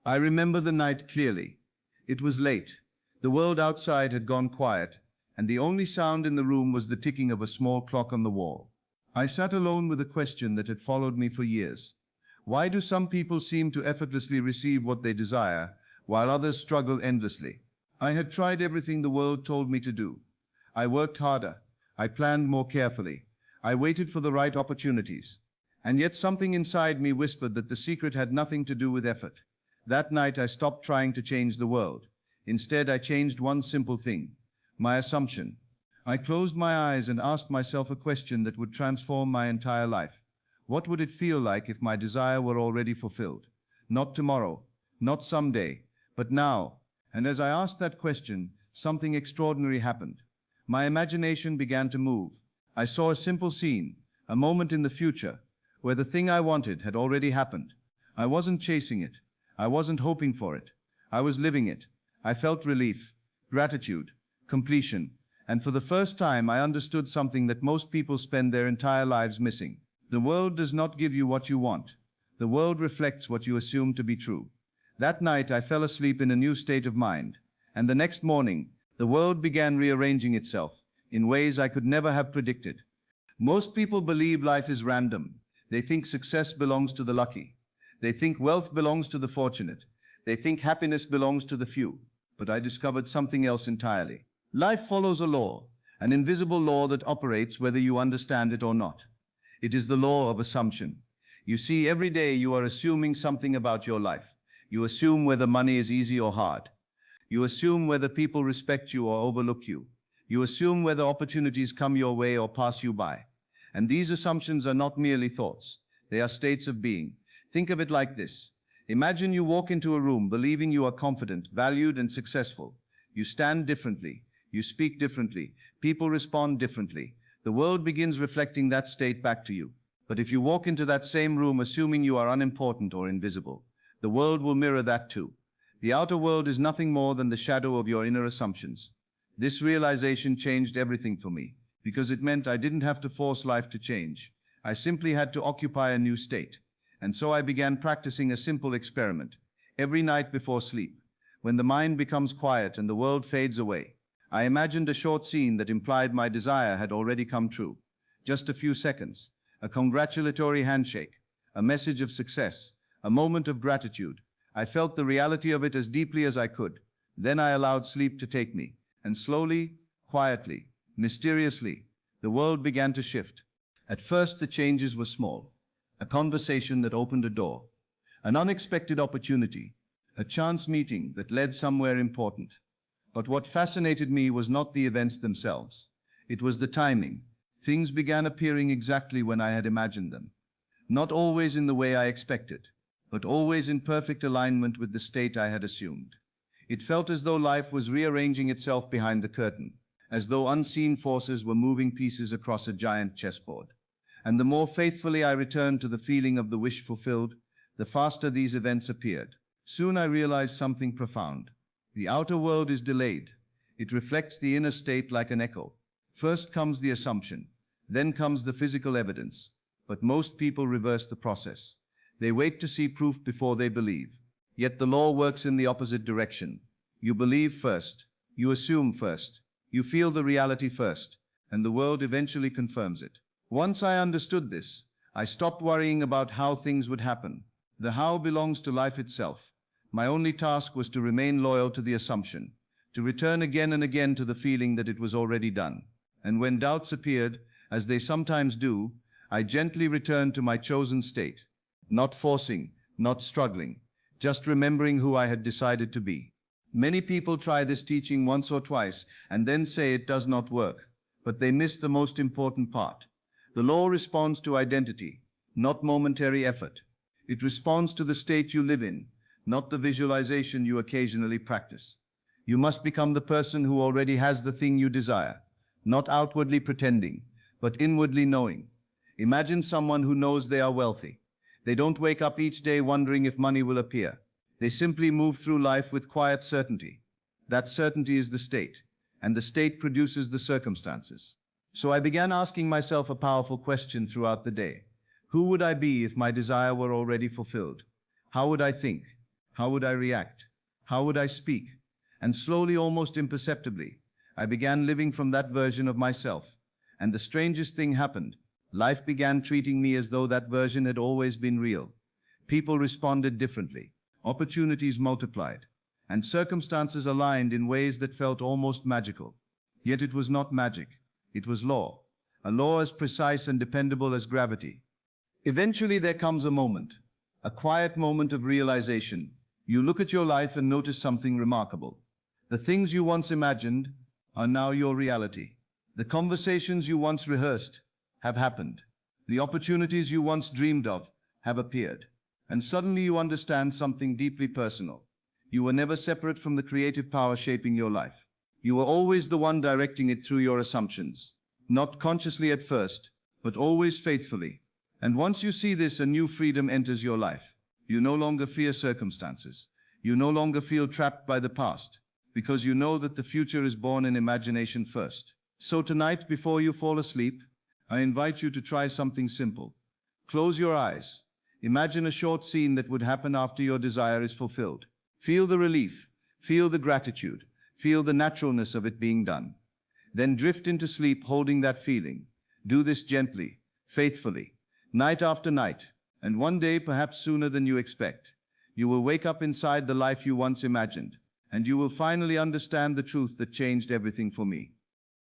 I remember the night clearly. It was late. The world outside had gone quiet, and the only sound in the room was the ticking of a small clock on the wall. I sat alone with a question that had followed me for years. Why do some people seem to effortlessly receive what they desire, while others struggle endlessly? I had tried everything the world told me to do. I worked harder. I planned more carefully. I waited for the right opportunities. And yet something inside me whispered that the secret had nothing to do with effort. That night I stopped trying to change the world. Instead, I changed one simple thing: my assumption. I closed my eyes and asked myself a question that would transform my entire life. What would it feel like if my desire were already fulfilled? Not tomorrow, not someday, but now. And as I asked that question, something extraordinary happened. My imagination began to move. I saw a simple scene, a moment in the future, where the thing I wanted had already happened. I wasn't chasing it. I wasn't hoping for it. I was living it. I felt relief, gratitude, completion, and for the first time I understood something that most people spend their entire lives missing. The world does not give you what you want. The world reflects what you assume to be true. That night I fell asleep in a new state of mind, and the next morning the world began rearranging itself in ways I could never have predicted. Most people believe life is random. They think success belongs to the lucky. They think wealth belongs to the fortunate. They think happiness belongs to the few. But I discovered something else entirely. Life follows a law, an invisible law that operates whether you understand it or not. It is the law of assumption. You see, every day you are assuming something about your life. You assume whether money is easy or hard. You assume whether people respect you or overlook you. You assume whether opportunities come your way or pass you by. And these assumptions are not merely thoughts. They are states of being. Think of it like this. Imagine you walk into a room believing you are confident, valued, and successful. You stand differently. You speak differently. People respond differently. The world begins reflecting that state back to you. But if you walk into that same room assuming you are unimportant or invisible, the world will mirror that too. The outer world is nothing more than the shadow of your inner assumptions. This realization changed everything for me, because it meant I didn't have to force life to change. I simply had to occupy a new state. And so I began practicing a simple experiment. Every night before sleep, when the mind becomes quiet and the world fades away, I imagined a short scene that implied my desire had already come true. Just a few seconds, a congratulatory handshake, a message of success, a moment of gratitude. I felt the reality of it as deeply as I could. Then I allowed sleep to take me, and slowly, quietly, mysteriously, the world began to shift. At first the changes were small. A conversation that opened a door, an unexpected opportunity, a chance meeting that led somewhere important. But what fascinated me was not the events themselves. It was the timing. Things began appearing exactly when I had imagined them. Not always in the way I expected, but always in perfect alignment with the state I had assumed. It felt as though life was rearranging itself behind the curtain, as though unseen forces were moving pieces across a giant chessboard. And the more faithfully I returned to the feeling of the wish fulfilled, the faster these events appeared. Soon I realized something profound. The outer world is delayed. It reflects the inner state like an echo. First comes the assumption, then comes the physical evidence. But most people reverse the process. They wait to see proof before they believe. Yet the law works in the opposite direction. You believe first. You assume first. You feel the reality first. And the world eventually confirms it. Once I understood this, I stopped worrying about how things would happen. The how belongs to life itself. My only task was to remain loyal to the assumption, to return again and again to the feeling that it was already done. And when doubts appeared, as they sometimes do, I gently returned to my chosen state, not forcing, not struggling, just remembering who I had decided to be. Many people try this teaching once or twice and then say it does not work, but they miss the most important part. The law responds to identity, not momentary effort. It responds to the state you live in, not the visualization you occasionally practice. You must become the person who already has the thing you desire, not outwardly pretending, but inwardly knowing. Imagine someone who knows they are wealthy. They don't wake up each day wondering if money will appear. They simply move through life with quiet certainty. That certainty is the state, and the state produces the circumstances. So I began asking myself a powerful question throughout the day. Who would I be if my desire were already fulfilled? How would I think? How would I react? How would I speak? And slowly, almost imperceptibly, I began living from that version of myself. And the strangest thing happened. Life began treating me as though that version had always been real. People responded differently. Opportunities multiplied. And circumstances aligned in ways that felt almost magical. Yet it was not magic. It was law. A law as precise and dependable as gravity. Eventually there comes a moment. A quiet moment of realization. You look at your life and notice something remarkable. The things you once imagined are now your reality. The conversations you once rehearsed have happened. The opportunities you once dreamed of have appeared. And suddenly you understand something deeply personal. You were never separate from the creative power shaping your life. You were always the one directing it through your assumptions. Not consciously at first, but always faithfully. And once you see this, a new freedom enters your life. You no longer fear circumstances. You no longer feel trapped by the past, because you know that the future is born in imagination first. So tonight, before you fall asleep, I invite you to try something simple. Close your eyes. Imagine a short scene that would happen after your desire is fulfilled. Feel the relief, feel the gratitude, feel the naturalness of it being done. Then drift into sleep holding that feeling. Do this gently, faithfully, night after night, and one day, perhaps sooner than you expect, you will wake up inside the life you once imagined, and you will finally understand the truth that changed everything for me.